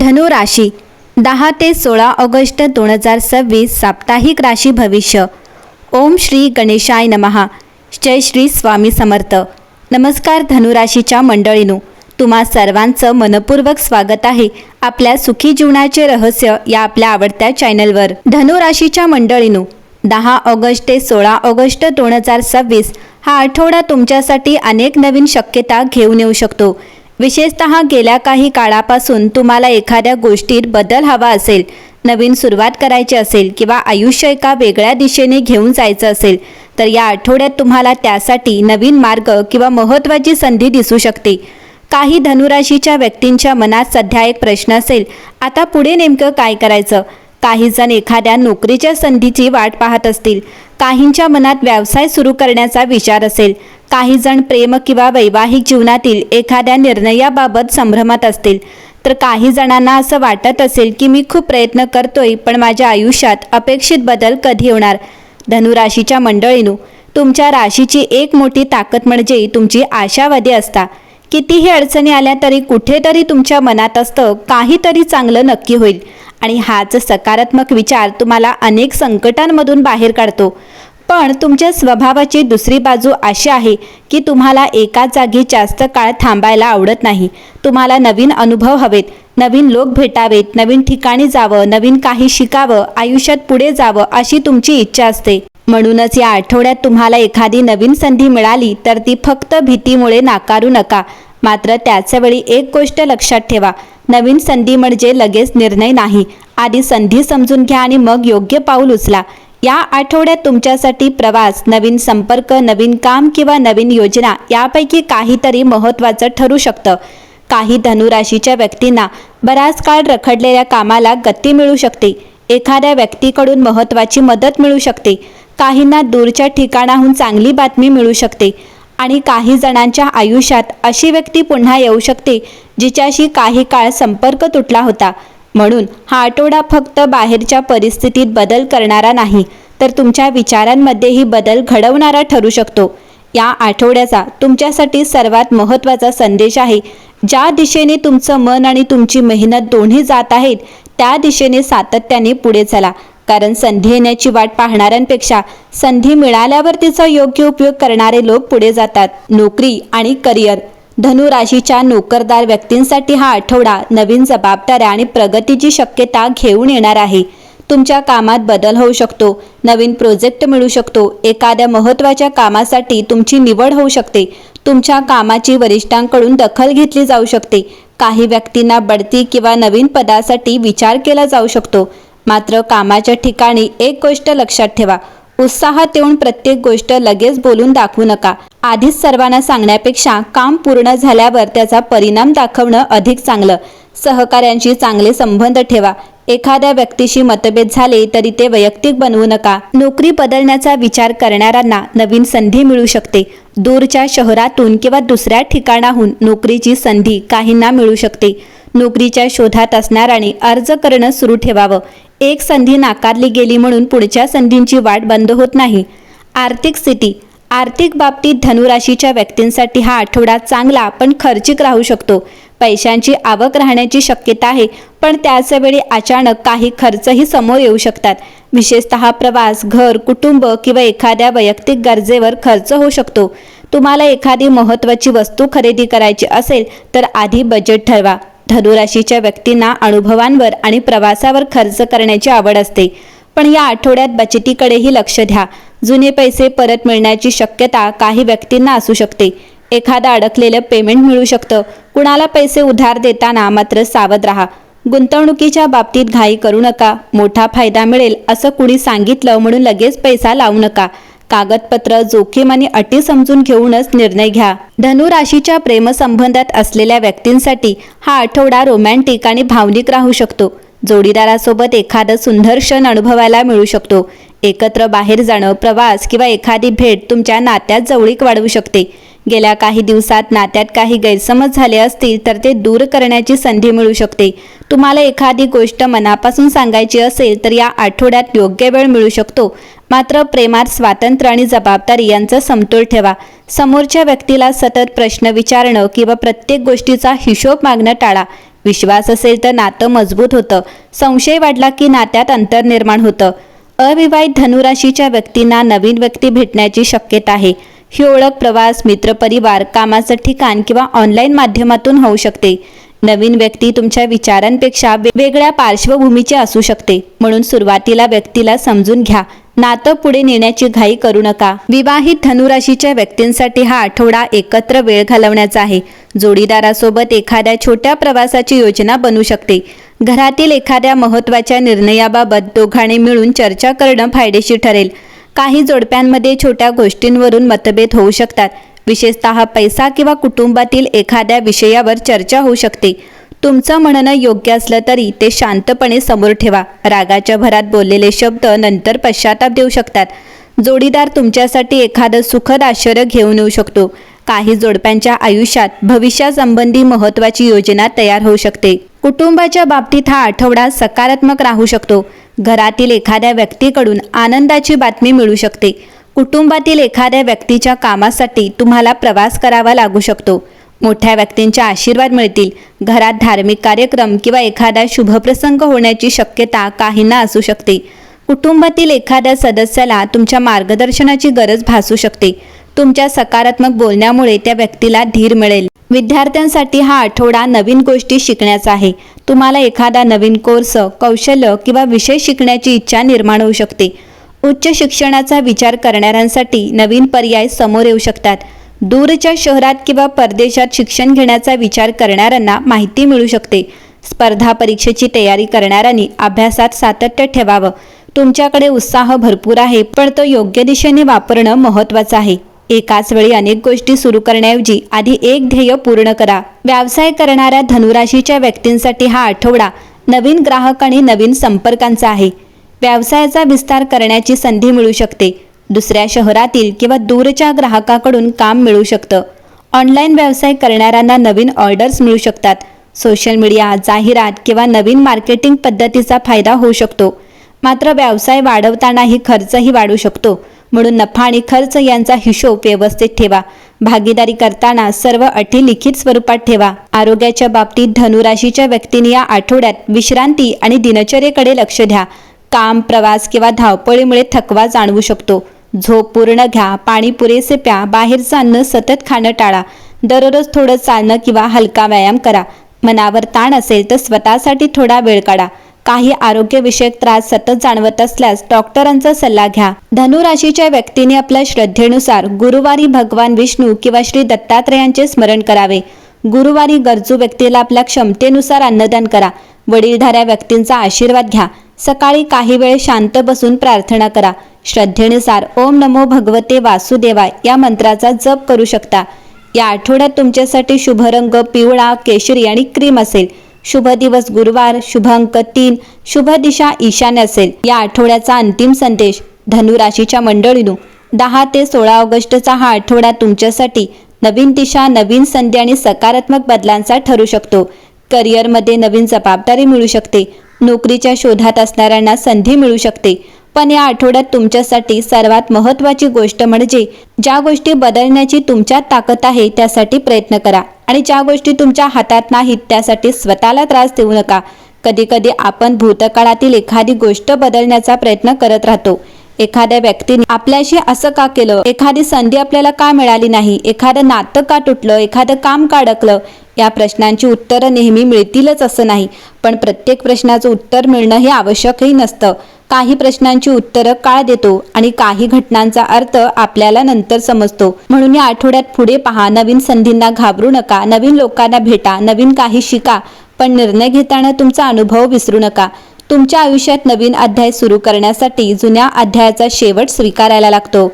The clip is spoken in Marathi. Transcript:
धनु राशी 10 ते 16 ऑगस्ट 2026 साप्ताहिक राशी भविष्य। ओम श्री गणेशाय नमः। जय श्री स्वामी समर्थ। नमस्कार धनुराशीच्या मंडळींनो, तुम्हा सर्वांचं मनपूर्वक स्वागत आहे आपल्या सुखी जीवनाचे रहस्य या आपल्या आवडत्या चॅनलवर। धनुराशीच्या मंडळींनो, 10 ऑगस्ट ते 16 ऑगस्ट 2026 हा आठवडा तुमच्यासाठी अनेक नवीन शक्यता घेऊन येऊ शकतो। विशेषतः गेल्या काही काळापासून तुम्हाला एखाद्या गोष्टीत बदल हवा असेल, नवीन सुरुवात करायची असेल किंवा आयुष्य एका वेगळ्या दिशेने घेऊन जायचं असेल तर या आठवड्यात तुम्हाला त्यासाठी नवीन मार्ग किंवा महत्त्वाची संधी दिसू शकते। काही धनुराशीच्या व्यक्तींच्या मनात सध्या एक प्रश्न असेल, आता पुढे नेमकं काय करायचं। काही जण एखाद्या नोकरीच्या संधीची वाट पाहत असतील, काहींच्या मनात व्यवसाय सुरू करण्याचा विचार असेल, काही जण प्रेम किंवा वैवाहिक जीवनातील एखाद्या निर्णयाबाबत संभ्रमात असतील, तर काही जणांना असं वाटत असेल की मी खूप प्रयत्न करतोय पण माझ्या आयुष्यात अपेक्षित बदल कधी होणार। धनुराशीच्या मंडळींनो, तुमच्या राशीची एक मोठी ताकद म्हणजे तुमची आशावादी असता। कितीही अडचणी आल्या तरी कुठेतरी तुमच्या मनात असतं काहीतरी चांगलं नक्की होईल आणि हाच सकारात्मक विचार तुम्हाला अनेक संकटांमधून बाहेर काढतो। पण तुमच्या स्वभावाची दुसरी बाजू अशी आहे की तुम्हाला एका जागी जास्त काळ थांबायला आवडत नाही। तुम्हाला नवीन अनुभव हवेत, नवीन लोक भेटावेत, नवीन ठिकाणी जावं, नवीन काही शिकावं, आयुष्यात पुढे जावं अशी तुमची इच्छा असते। म्हणूनच या आठवड्यात तुम्हाला एखादी नवीन संधी मिळाली तर ती फक्त भीतीमुळे नाकारू नका। मात्र त्याच वेळी एक गोष्ट लक्षात ठेवा, नवीन संधी म्हणजे लगेच निर्णय नाही। आधी संधी समजून घ्या आणि मग योग्य पाऊल उचला। या आठवड्यात तुमच्यासाठी प्रवास, नवीन संपर्क, नवीन काम किंवा नवीन योजना यापैकी काहीतरी महत्त्वाचं ठरू शकतं। काही धनुराशीच्या व्यक्तींना बराच काळ रखडलेल्या कामाला गती मिळू शकते। एखाद्या व्यक्तीकडून महत्त्वाची मदत मिळू शकते, काहींना दूरच्या ठिकाणाहून चांगली बातमी मिळू शकते आणि काही जणांच्या आयुष्यात अशी व्यक्ती पुन्हा येऊ शकते जिच्याशी काही काळ संपर्क तुटला होता। म्हणून हा आठवडा फक्त बाहेरच्या परिस्थितीत बदल करणारा नाही तर तुमच्या विचारांमध्येही बदल घडवणारा ठरू शकतो। या आठवड्याचा तुमच्यासाठी सर्वात महत्त्वाचा संदेश आहे, ज्या दिशेने तुमचं मन आणि तुमची मेहनत दोन्ही जात आहेत त्या दिशेने सातत्याने पुढे चला। कारण संधी येण्याची वाट पाहणाऱ्यांपेक्षा संधी मिळाल्यावर तिचा योग्य उपयोग करणारे लोक पुढे जातात। नोकरी आणि करिअर, धनुराशीच्या नोकरदार व्यक्तींसाठी हा आठवडा नवीन जबाबदाऱ्या आणि प्रगतीची शक्यता घेऊन येणार आहे। तुमच्या कामात बदल होऊ शकतो, नवीन प्रोजेक्ट मिळू शकतो, एखाद्या महत्त्वाच्या कामासाठी तुमची निवड होऊ शकते, तुमच्या कामाची वरिष्ठांकडून दखल घेतली जाऊ शकते, काही व्यक्तींना बढती किंवा नवीन पदासाठी विचार केला जाऊ शकतो। मात्र कामाच्या ठिकाणी एक गोष्ट लक्षात ठेवा, उत्साहात येऊन प्रत्येक गोष्ट लगेच बोलून दाखवू नका। आधीच सर्वांना सांगण्यापेक्षा काम पूर्ण झाल्यावर त्याचा परिणाम दाखवणं अधिक चांगलं। सहकाऱ्यांशी चांगले संबंध ठेवा, एखाद्या व्यक्तीशी मतभेद झाले तरी ते वैयक्तिक बनवू नका। नोकरी बदलण्याचा विचार करणाऱ्यांना नवीन संधी मिळू शकते, दूरच्या शहरातून किंवा दुसऱ्या ठिकाणाहून नोकरीची संधी काहींना मिळू शकते। नोकरीच्या शोधात असणाऱ्यांनी अर्ज करणं सुरू ठेवावं, एक संधी नाकारली गेली म्हणून पुढच्या संधींची वाट बंद होत नाही। आर्थिक स्थिती, आर्थिक बाबतीत धनुराशीच्या व्यक्तींसाठी हा आठवडा चांगला पण खर्चिक राहू शकतो। पैशांची आवक राहण्याची शक्यता आहे पण त्याच वेळी अचानक काही खर्चही समोर येऊ शकतात। विशेषतः प्रवास, घर, कुटुंब किंवा एखाद्या वैयक्तिक गरजेवर खर्च होऊ शकतो। तुम्हाला एखादी महत्त्वाची वस्तू खरेदी करायची असेल तर आधी बजेट ठरवा। धनुराशीच्या व्यक्तींना अनुभवांवर आणि प्रवासावर खर्च करण्याची आवड असते, पण या आठवड्यात बचतीकडेही लक्ष द्या। जुने पैसे परत मिळण्याची शक्यता काही व्यक्तींना असू शकते। एखादा अडकलेलं पेमेंट मिळू शकतं। कुणाला पैसे उधार देताना मात्र सावध राहा। गुंतवणुकीच्या बाबतीत घाई करू नका, मोठा फायदा मिळेल असं कुणी सांगितलं म्हणून लगेच पैसा लावू नका। कागदपत्र, जोखीम आणि अटी समजून घेऊनच निर्णय घ्या। धनुराशीच्या प्रेमसंबंधात असलेल्या व्यक्तींसाठी हा आठवडा रोमॅन्टिक आणि भावनिक राहू शकतो। जोडीदारासोबत एखादं सुंदर क्षण अनुभवायला मिळू शकतो। एकत्र बाहेर जाणं, प्रवास किंवा एखादी भेट तुमच्या नात्यात जवळीक वाढवू शकते। गेल्या काही दिवसात नात्यात काही गैरसमज झाले असतील तर ते दूर करण्याची संधी मिळू शकते। तुम्हाला एखादी गोष्ट मनापासून सांगायची असेल तर या आठवड्यात योग्य वेळ मिळू शकतो। मात्र प्रेमात स्वातंत्र्य आणि जबाबदारी यांचा समतोल ठेवा। समोरच्या व्यक्तीला सतत प्रश्न विचारणं किंवा प्रत्येक गोष्टीचा हिशोब मागणं टाळा। विश्वास असेल तर नातं मजबूत होतं, संशय वाढला की नात्यात अंतर निर्माण होतं. अविवाहित धनुराशीच्या व्यक्तींना नवीन व्यक्ती भेटण्याची शक्यता आहे. ही ओळख प्रवास, मित्रपरिवार, कामाचं ठिकाण किंवा ऑनलाईन माध्यमातून होऊ शकते. नवीन व्यक्ती तुमच्या विचारांपेक्षा वेगळ्या पार्श्वभूमीची असू शकते, म्हणून सुरुवातीला व्यक्तीला समजून घ्या. नातं पुढे नेण्याची घाई करू नका. विवाहित धनुराशीच्या व्यक्तींसाठी हा आठवडा एकत्र वेळ घालवण्याचा आहे. जोडीदारासोबत एखाद्या छोट्या प्रवासाची योजना बनू शकते. घरातील एखाद्या महत्त्वाच्या निर्णयाबाबत दोघांनी मिळून चर्चा करणं फायदेशीर ठरेल. काही जोडप्यांमध्ये छोट्या गोष्टींवरून मतभेद होऊ शकतात. विशेषतः पैसा किंवा कुटुंबातील एखाद्या विषयावर चर्चा होऊ शकते. तुमचं म्हणणं योग्य असलं तरी ते शांतपणे समोर ठेवा. रागाच्या भरात बोललेले शब्द नंतर पश्चाताप देऊ शकतात. जोडीदार तुमच्यासाठी एखादं सुखद आश्चर्य घेऊन येऊ शकतो. काही जोडप्यांच्या आयुष्यात भविष्यासंबंधी महत्त्वाची योजना तयार होऊ शकते. कुटुंबाच्या बाबतीत हा आठवडा सकारात्मक राहू शकतो. घरातील एखाद्या व्यक्तीकडून आनंदाची बातमी मिळू शकते. कुटुंबातील एखाद्या व्यक्तीच्या कामासाठी तुम्हाला प्रवास करावा लागू शकतो. मोठ्या व्यक्तींचे आशीर्वाद मिळतील. घरात धार्मिक कार्यक्रम किंवा एखादा शुभप्रसंग होण्याची शक्यता काहींना असू शकते. कुटुंबातील एखाद्या सदस्याला तुमच्या मार्गदर्शनाची गरज भासू शकते. तुमच्या सकारात्मक बोलण्यामुळे त्या व्यक्तीला धीर मिळेल. विद्यार्थ्यांसाठी हा आठवडा नवीन गोष्टी शिकण्याचा आहे. तुम्हाला एखादा नवीन कोर्स, कौशल्य किंवा विषय शिकण्याची इच्छा निर्माण होऊ शकते. उच्च शिक्षणाचा विचार करणाऱ्यांसाठी नवीन पर्याय समोर येऊ शकतात. दूरच्या शहरात किंवा परदेशात शिक्षण घेण्याचा विचार करणाऱ्यांना माहिती मिळू शकते. स्पर्धा परीक्षेची तयारी करणाऱ्यांनी अभ्यासात सातत्य ठेवावं. तुमच्याकडे उत्साह भरपूर आहे, पण तो योग्य दिशेने वापरणं महत्त्वाचं आहे. एकाच वेळी अनेक गोष्टी सुरू करण्याऐवजी आधी एक ध्येय पूर्ण करा. व्यवसाय करणाऱ्या धनुराशीच्या व्यक्तींसाठी हा आठवडा नवीन ग्राहक आणि नवीन संपर्कांचा आहे. व्यवसायाचा विस्तार करण्याची संधी मिळू शकते. दुसऱ्या शहरातील किंवा दूरच्या ग्राहकाकडून काम मिळू शकतं. ऑनलाईन व्यवसाय करणाऱ्यांना नवीन ऑर्डर्स मिळू शकतात. सोशल मीडिया, जाहिरात किंवा नवीन मार्केटिंग पद्धतीचा फायदा होऊ शकतो. मात्र व्यवसाय वाढवतानाही खर्चही वाढू शकतो, म्हणून नफा आणि खर्च यांचा हिशोब व्यवस्थित ठेवा. भागीदारी करताना सर्व अटी लिखित स्वरूपात ठेवा. आरोग्याच्या बाबतीत धनुराशीच्या व्यक्तींनी या आठवड्यात विश्रांती आणि दिनचर्येकडे लक्ष द्या. काम, प्रवास किंवा धावपळीमुळे थकवा जाणवू शकतो. झोप पूर्ण घ्या. पाणी पुरेसे प्या. बाहेरचं अन्न सतत खाणं टाळा. दररोज थोडं चालणं किंवा हलका व्यायाम करा. मनावर ताण असेल तर स्वतःसाठी थोडा वेळ काढा. काही आरोग्यविषयक त्रास सतत जाणवत असल्यास डॉक्टरांचा सल्ला घ्या. धनुराशीच्या व्यक्तीने आपल्या श्रद्धेनुसार गुरुवारी भगवान विष्णू किंवा श्री दत्तात्रेयांचे स्मरण करावे. गुरुवारी गरजू व्यक्तीला आपल्या क्षमतेनुसार अन्नदान करा. वडीलधाऱ्या व्यक्तींचा आशीर्वाद घ्या. सकाळी काही वेळ शांत बसून प्रार्थना करा. श्रद्धेनुसार ओम नमो भगवते वासुदेवाय या मंत्राचा जप करू शकता. या आठवड्यात तुमच्यासाठी शुभ रंग पिवळा, केशरी आणि क्रीम असेल. शुभ दिवस गुरुवार. शुभ अंक 3. शुभ दिशा ईशान्य असेल. या आठवड्याचा अंतिम संदेश धनुराशीच्या मंडळींनो, 10 ते 16 ऑगस्टचा हा आठवडा तुमच्यासाठी नवीन दिशा, नवीन संधी आणि सकारात्मक बदलांचा ठरू शकतो. करिअरमध्ये नवीन जबाबदारी मिळू शकते. नोकरीच्या शोधात असणाऱ्यांना संधी मिळू शकते. पण या आठवड्यात तुमच्यासाठी सर्वात महत्त्वाची गोष्ट म्हणजे ज्या गोष्टी बदलण्याची तुमच्यात ताकद आहे त्यासाठी प्रयत्न करा आणि ज्या गोष्टी तुमच्या हातात नाहीत त्यासाठी स्वतःला त्रास देऊ नका. कधीकधी आपण भूतकाळातील एखादी गोष्ट बदलण्याचा प्रयत्न करत राहतो. एखाद्या व्यक्तीने आपल्याशी असं का केलं, एखादी संधी आपल्याला का मिळाली नाही, एखादं नातं का तुटलं, एखादं काम का अडकलं, या प्रश्नांची उत्तरं नेहमी मिळतीलच असं नाही. पण प्रत्येक प्रश्नाचं उत्तर मिळणं हे आवश्यकही नसतं. काही प्रश्नांची उत्तरं काळ देतो आणि काही घटनांचा अर्थ आपल्याला नंतर समजतो. म्हणून या आठवड्यात पुढे पहा. नवीन संधींना घाबरू नका. नवीन लोकांना भेटा. नवीन काही शिका. पण निर्णय घेताना तुमचा अनुभव विसरू नका. तुमच्या आयुष्यात नवीन अध्याय सुरू करण्यासाठी जुन्या अध्यायाचा शेवट स्वीकारायला लागतो.